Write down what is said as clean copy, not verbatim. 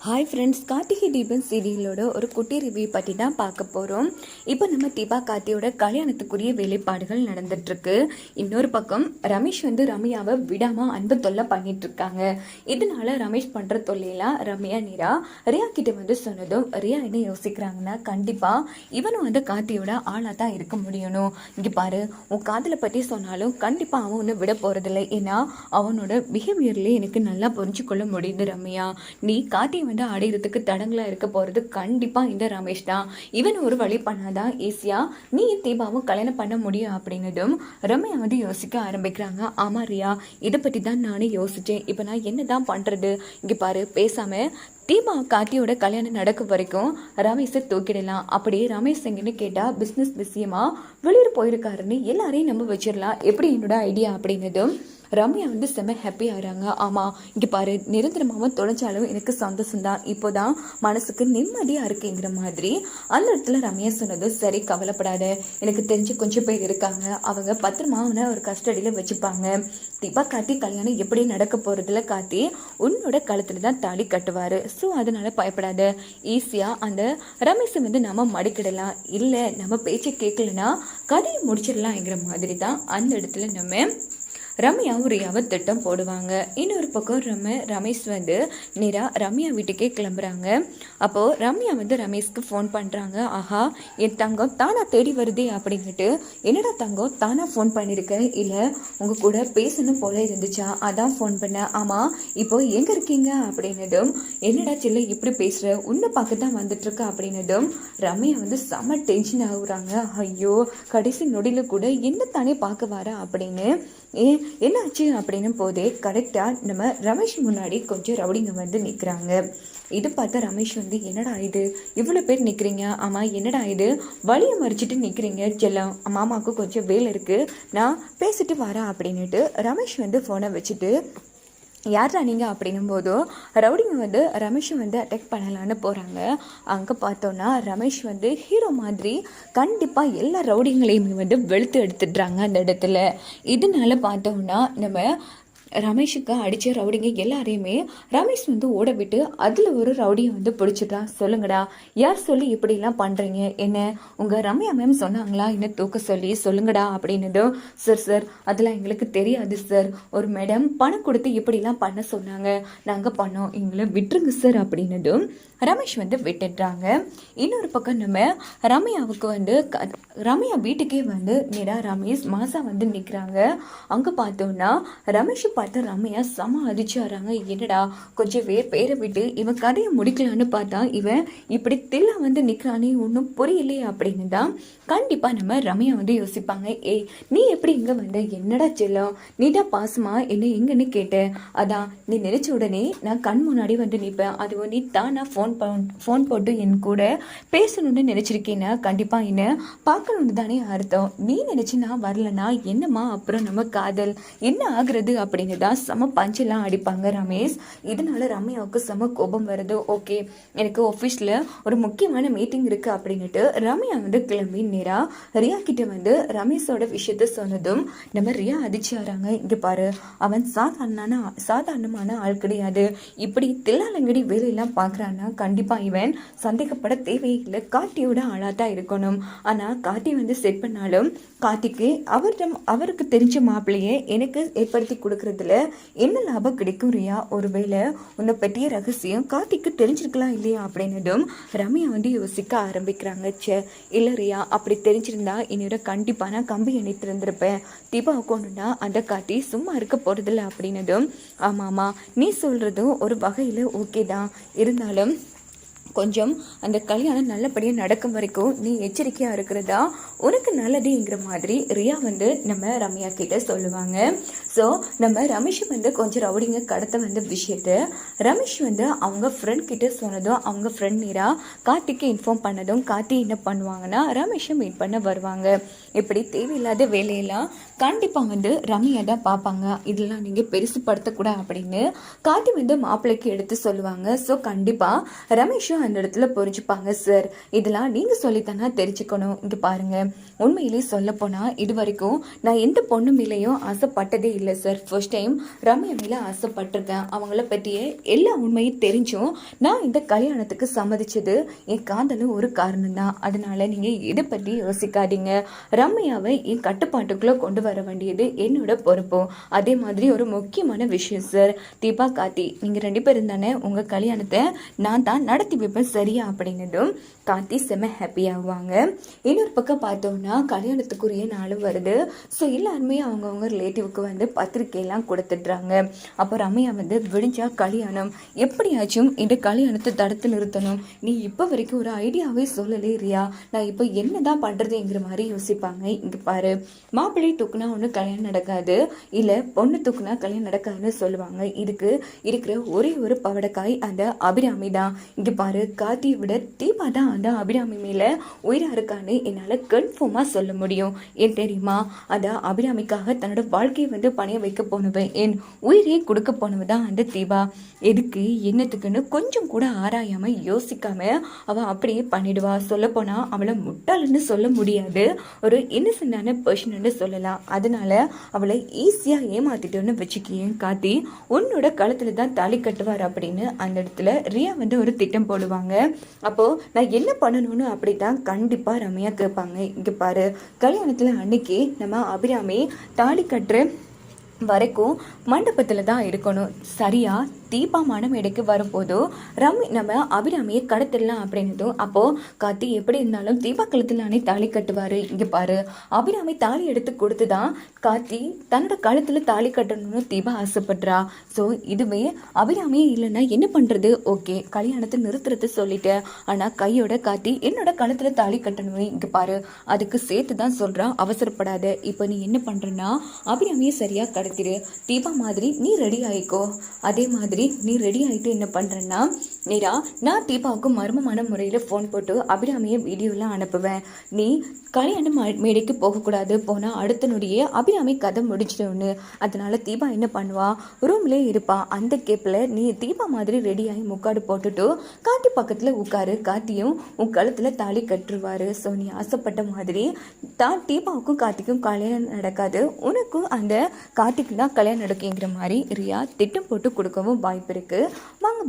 Hi friends, Karthigai Deepam சீரியலோட ஒரு குட்டி review பற்றி தான் பார்க்க போகிறோம். இப்போ நம்ம தீபா கார்த்தியோட கல்யாணத்துக்குரிய வேலைப்பாடுகள் நடந்துட்டுருக்கு. இன்னொரு பக்கம் ரமேஷ் ரம்யாவை விடாமல் அன்பு தொல்லை பண்ணிட்டு இருக்காங்க. இதனால ரமேஷ் பண்ணுற தொல்லையெல்லாம் ரம்யா ரியா கிட்ட சொன்னதும் ரியா என்ன யோசிக்கிறாங்கன்னா, கண்டிப்பாக இவனும் கார்த்தியோட ஆளாக தான் இருக்க முடியணும். இங்கே பாரு, உன் காதலை பற்றி சொன்னாலும் கண்டிப்பாக அவன் ஒன்று விட போகிறதில்லை. ஏன்னா அவனோட பிஹேவியர்லேயே எனக்கு நல்லா புரிஞ்சுக்கொள்ள முடியுது ரம்யா. நீ கார்த்தி அடைகிறதுக்கு தடங்களா இருக்க போறது கண்டிப்பா இந்த ரமேஷ் தான். இவன் ஒரு வழி பண்ணாதான் ஈஸியா நீ தீபாவும் கல்யாணம் பண்ண முடியும் அப்படின்னதும் ரம்யா யோசிக்க ஆரம்பிக்கிறாங்க. ஆமா ரியா, இதை பத்தி தான் நானே யோசிச்சேன். இப்ப நான் என்னதான் பண்றது? இங்க பாரு, பேசாம தீபா கார்த்தியோட கல்யாணம் நடக்கும் வரைக்கும் ரமேஷை தூக்கிடலாம். அப்படியே ரமேஷ் எங்கன்னு கேட்டா பிசினஸ் விஷயமா வெளியூர் போயிருக்காருன்னு எல்லாரையும் நம்ப வச்சிடலாம். எப்படி என்னோட ஐடியா அப்படின்னதும் ரம்யா செம்ம ஹாப்பி ஆகிறாங்க. ஆமாம், இங்கே பாரு, நிரந்தரமாக தொலைஞ்சாலும் எனக்கு சந்தோஷம்தான். இப்போதான் மனசுக்கு நிம்மதியாக இருக்குங்கிற மாதிரி அந்த இடத்துல ரம்யா சொன்னது சரி, கவலைப்படாத. எனக்கு தெரிஞ்சு கொஞ்சம் பேர் இருக்காங்க, அவங்க பத்திரமா அவனை ஒரு கஸ்டடியில் வச்சுப்பாங்க. தீபா கார்த்தி கல்யாணம் எப்படி நடக்க போகிறதுல கார்த்தி உன்னோட கழுத்துல தான் தாலி கட்டுவார். ஸோ அதனால பயப்படாத. ஈஸியாக அந்த ரமேஷை நம்ம மடிக்கிடலாம். இல்லை நம்ம பேச்சை கேட்கலன்னா கதையை முடிச்சிடலாம்ங்கிற மாதிரி தான் அந்த இடத்துல நம்ம ரம்யாவும் ரியாவை திட்டம் போடுவாங்க. இன்னொரு பக்கம் ரமேஷ் நேரா ரம்யா வீட்டுக்கே கிளம்புறாங்க. அப்போது ரம்யா ரமேஷ்க்கு ஃபோன் பண்ணுறாங்க. ஆஹா, என் தங்கம் தானா தேடி வருதே அப்படின்ட்டு. என்னடா தங்கம் தானா ஃபோன் பண்ணியிருக்கேன், இல்லை உங்கள் கூட பேசணும் போல இருந்துச்சா, அதான் ஃபோன் பண்ணேன். ஆமாம், இப்போ எங்கே இருக்கீங்க அப்படின்னதும், என்னடா சில்ல இப்படி பேசுகிற, உன்னை பார்க்க தான் வந்துட்டுருக்க அப்படின்னதும் ரம்யா செம்ம டென்ஷன் ஆகுறாங்க. ஐயோ, கடைசி நொடியில் கூட என்ன தானே பார்க்க வர அப்படின்னு என்னாச்சு அப்படின்னு போதே கரெக்டாக நம்ம ரமேஷ் முன்னாடி கொஞ்சம் ரவுடிங்க நிற்கிறாங்க. இது பார்த்தா ரமேஷ் என்னடா இது, இவ்வளோ பேர் நிற்கிறீங்க, ஆமாம் என்னடா இது வழியை மறிச்சிட்டு நிற்கிறீங்க, செல்லம் மாமாவுக்கு கொஞ்சம் வேலை இருக்குது, நான் பேசிட்டு வரேன் அப்படின்னுட்டு ரமேஷ் ஃபோனை வச்சுட்டு யாரா நீங்கள் அப்படின்னும் போதோ ரவுடிங்க ரமேஷை அட்டாக் பண்ணலான்னு போகிறாங்க. அங்கே பார்த்தோன்னா ரமேஷ் ஹீரோ மாதிரி கண்டிப்பாக எல்லா ரவுடிங்களையுமே வெளுத்து எடுத்துடுறாங்க அந்த இடத்துல. இதனால பார்த்தோன்னா நம்ம ரமேஷுக்கு அடித்த ரவுடிங்க எல்லாரையுமே ரமேஷ் ஓட விட்டு அதில் ஒரு ரவுடியை பிடிச்சிட்டான். சொல்லுங்கடா, யார் சொல்லி இப்படிலாம் பண்ணுறீங்க, என்ன உங்கள் ரம்யா மேம் சொன்னாங்களா என்ன தூக்க சொல்லி, சொல்லுங்கடா அப்படின்னதும், சார் அதெல்லாம் எங்களுக்கு தெரியாது சார், ஒரு மேடம் பணம் கொடுத்து இப்படிலாம் பண்ண சொன்னாங்க, நாங்கள் பண்ணோம், எங்களை விட்டுருங்க சார் அப்படின்னதும் ரமேஷ் விட்டுடுறாங்க. இன்னொரு பக்கம் நம்ம ரம்யாவுக்கு ரம்யா வீட்டுக்கே நேராக ரமேஷ் மாசா நிற்கிறாங்க. அங்கே பார்த்தோம்னா ரமேஷ் பார்த்து ரம்யா செம அதிர்ச்சியாகிறாங்க. என்னடா கொஞ்சம் பேரை விட்டு இவன் கதையை முடிக்கலான்னு பார்த்தா இவன் இப்படி தில்லா நிற்கிறானே, ஒன்றும் புரியலையே அப்படின்னு தான் கண்டிப்பாக நம்ம ரம்யா யோசிப்பாங்க. ஏய், நீ எப்படி இங்கே என்னடா செல்லம், நீடா பாசமா என்ன எங்கன்னு கேட்டேன், அதான் நீ நினைச்ச உடனே நான் கண் முன்னாடி நிற்பேன், அதுவும் நீ தானா ஃபோன் போட்டு என் கூட பேசணும்னு நினச்சிருக்கேன்னா கண்டிப்பாக என்ன பார்க்கணுன்னு தானே அர்த்தம். நீ நினச்சி நான் வரலனா என்னம்மா அப்புறம் நம்ம காதல் என்ன ஆகுறது அப்படின்னு தான் செம பஞ்செல்லாம் அடிப்பாங்க ரமேஷ். இதனால ரம்யாவுக்கு செம கோபம் வருது. ஓகே, எனக்கு ஆஃபீஸில் ஒரு முக்கியமான மீட்டிங் இருக்குது அப்படின்னுட்டு ரம்யா கிளம்பி நேராக ரியா கிட்ட ரமேஷோட விஷயத்த சொன்னதும் நம்ம ரியா அதிர்ச்சியாகிறாங்க. இங்கே பாரு, அவன் சாதாரணமான ஆள் கிடையாது, இப்படி தில்லாலங்கடி வேலையெல்லாம் பார்க்குறான்னா கண்டிப்பாக இவன் சந்தேகப்பட தேவையில்லை, கார்த்தியோட ஆளாக தான் இருக்கணும். ஆனால் கார்த்தி செட் பண்ணாலும் கார்த்திக்கு அவருக்கு தெரிஞ்ச மாப்பிள்ளையே எனக்கு ஏற்படுத்தி கொடுக்கறதுல என்ன லாபம் கிடைக்கும் ரியா? ஒருவேளை உன்னை பற்றிய ரகசியம் கார்த்திக்கு தெரிஞ்சிருக்கலாம் இல்லையா அப்படின்னதும் ரம்யா யோசிக்க ஆரம்பிக்கிறாங்க. இல்லை ரியா, அப்படி தெரிஞ்சிருந்தா இன்னொரு கண்டிப்பாக நான் கம்பி இணைத்திருந்திருப்பேன், தீபா கொண்டுனா அந்த கார்த்தி சும்மா இருக்க போகிறதில்ல அப்படின்னதும் ஆமாம்மா, நீ சொல்கிறதும் ஒரு வகையில் ஓகே தான், இருந்தாலும் கொஞ்சம் அந்த கல்யாணம் நல்லபடியாக நடக்கும் வரைக்கும் நீ எச்சரிக்கையாக இருக்கிறதா உனக்கு நல்லதுங்கிற மாதிரி ரியா நம்ம ரம்யா கிட்ட சொல்லுவாங்க. ஸோ நம்ம ரமேஷ் கொஞ்சம் ரவுடிங்க கடத்த விஷயத்த ரமேஷ் அவங்க ஃப்ரெண்ட் கிட்ட சொன்னதும் அவங்க ஃப்ரெண்ட் நேரா கார்த்திக்கு இன்ஃபார்ம் பண்ணதும் கார்த்தி என்ன பண்ணுவாங்கன்னா ரமேஷை மீட் பண்ண வருவாங்க. இப்படி தேவையில்லாத வேலையெல்லாம் கண்டிப்பாக ரம்யா தான் பார்ப்பாங்க. இதெல்லாம் நீங்கள் பெருசுப்படுத்தக்கூடாது அப்படின்னு கார்த்தி மாப்பிள்ளைக்கு எடுத்து சொல்லுவாங்க. ஸோ கண்டிப்பாக ரமேஷும் அந்த இடத்துல புரிஞ்சுப்பாங்க சார். இதெல்லாம் நீங்கள் சொல்லித்தானா தெரிஞ்சுக்கணும். இங்கே பாருங்க, உண்மையிலே சொல்லப்போனால் இது வரைக்கும் நான் எந்த பொண்ணு மேலேயும் ஆசைப்பட்டதே இல்லை சார். ஃபர்ஸ்ட் டைம் ரம்யா மேலே ஆசைப்பட்டிருக்கேன். அவங்கள பற்றிய எல்லா உண்மையும் தெரிஞ்சும் நான் இந்த கல்யாணத்துக்கு சம்மதிச்சது என் காதலும் ஒரு காரணம் தான். அதனால நீங்கள் இதை பற்றி யோசிக்காதீங்க. ரம்யாவை என் கட்டுப்பாட்டுக்குள்ளே கொண்டு வர வேண்டியது என்னோட பொறுப்பு. அதே மாதிரி ஒரு முக்கியமான விஷயம் சார், தீபா கார்த்தி நீங்கள் 2 பேரும் தானே உங்கள் கல்யாணத்தை நான் தான் நடத்தி வைப்பேன் சரியா அப்படின்னதும் கார்த்தி செம்ம ஹாப்பி ஆகுவாங்க. இன்னொரு பக்கம் பார்த்தோம்னா கல்யாணத்துக்குரிய நாளும் வருது. ஸோ எல்லாருமே அவங்கவுங்க ரிலேட்டிவ்க்கு வந்து பத்திரிக்கையெல்லாம் கொடுத்துட்றாங்க. அப்போ ரம்யா வந்து விடிஞ்சா கல்யாணம், எப்படியாச்சும் இந்த கல்யாணத்தை தடுத்து நிறுத்தணும், நீ இப்போ வரைக்கும் ஒரு ஐடியாவே சொல்லலே ரியா, நான் இப்போ என்னதான் பண்ணுறதுங்கிற மாதிரி யோசிப்பாங்க. இங்கே பாரு, மாப்பிள்ளை தூக்குனா ஒன்றும் கல்யாணம் நடக்காது, இல்லை பொண்ணு தூக்குனா கல்யாணம் நடக்காதுன்னு சொல்லுவாங்க. இதுக்கு இருக்கிற ஒரே ஒரு பவடக்காய் அந்த அபிராமி தான். இங்கே பாரு, கார்த்தியை விட தீபா தான் அந்த அபிராமி மேலே உயிராக இருக்கான்னு என்னால் கன்ஃபார்மாக சொல்ல முடியும். ஏன் தெரியுமா, அந்த அபிராமிக்காக தன்னோட வாழ்க்கையை வந்து பணிய வைக்க போனவன், என் உயிரையே கொடுக்க போனவ தான் அந்த தீபா. எதுக்கு என்னத்துக்குன்னு கொஞ்சம் கூட ஆராயாம யோசிக்காம அவள் அப்படியே பண்ணிடுவா. சொல்லப்போனால் அவளை முட்டாளுன்னு சொல்ல முடியாது, ஒரு இன்னசென்டான பர்சன்னு சொல்லலாம். அதனால அவளை ஈஸியாக ஏமாத்திட்டோன்னு வச்சுக்கேன். கார்த்தி உன்னோட களத்தில் தான் தாலி கட்டுவார் அப்படின்னு அந்த இடத்துல ரியா வந்து ஒரு திட்டம் போடுவாங்க. அப்போது நான் என்ன பண்ணணும்னு அப்படி தான் கண்டிப்பாக ரம்யா கேட்பாங்க. இங்கே பாரு, கல்யாணத்தில் அன்னைக்கு நம்ம அபிராமி தாலி கட்டுற வரைக்கும் மண்டபத்தில் தான் இருக்கணும். சரியா தீபா மனம் இடைக்கு வரும்போதோ நம்ம அபிராமியை கடத்திடலாம் அப்படின்னதும் அப்போது கார்த்தி எப்படி இருந்தாலும் தீபா கழுத்தில் தாலி கட்டுவார். இங்கே பாரு, அபிராமி தாலி எடுத்து கொடுத்து தான் கார்த்தி தன்னோட கழுத்தில் தாலி கட்டணும்னு தீபா ஆசைப்படுறா. ஸோ இதுவே அபிராமியே இல்லைன்னா என்ன பண்ணுறது? ஓகே, கல்யாணத்தை நிறுத்துறது சொல்லிட்டேன், ஆனால் கையோட கார்த்தி என்னோட கழுத்தில் தாலி கட்டணும். இங்கே பாரு, அதுக்கு சேர்த்து தான் சொல்கிறான், அவசரப்படாத. இப்போ நீ என்ன பண்ணுறன்னா அபிராமியை சரியாக கடத்திடு, தீபா மாதிரி நீ ரெடி ஆகிக்கோ. அதே மாதிரி நீ ரெடி ஆகிட்டு என்ன பண்ணுறேன்னா நேரா நான் தீபாவுக்கு மர்மமான முறையில் ஃபோன் போட்டு அபிராமியை வீடியோலாம் அனுப்புவேன். நீ கல்யாண மேடைக்கு போகக்கூடாது, போனால் அடுத்த நொடியே அபிராமி கதை முடிச்சிடும்னு. அதனால தீபா என்ன பண்ணுவா, ரூம்லேயே இருப்பா. அந்த கேப்பில் நீ தீபா மாதிரி ரெடியாகி முக்காடு போட்டுட்டு கார்த்தி பக்கத்தில் உட்காரு, கார்த்தியும் உன் கழுத்தில் தாலி கட்டுருவார். ஸோ நீ ஆசைப்பட்ட மாதிரி தான் தீபாவுக்கும் கார்த்திக்கும் கல்யாணம் நடக்காது, உனக்கும் அந்த கார்த்திக்கு தான் கல்யாணம் நடக்குங்கிற மாதிரி ரியா திட்டம் போட்டு கொடுக்கவும் வாய்ப்பு இருக்குது. வாங்க.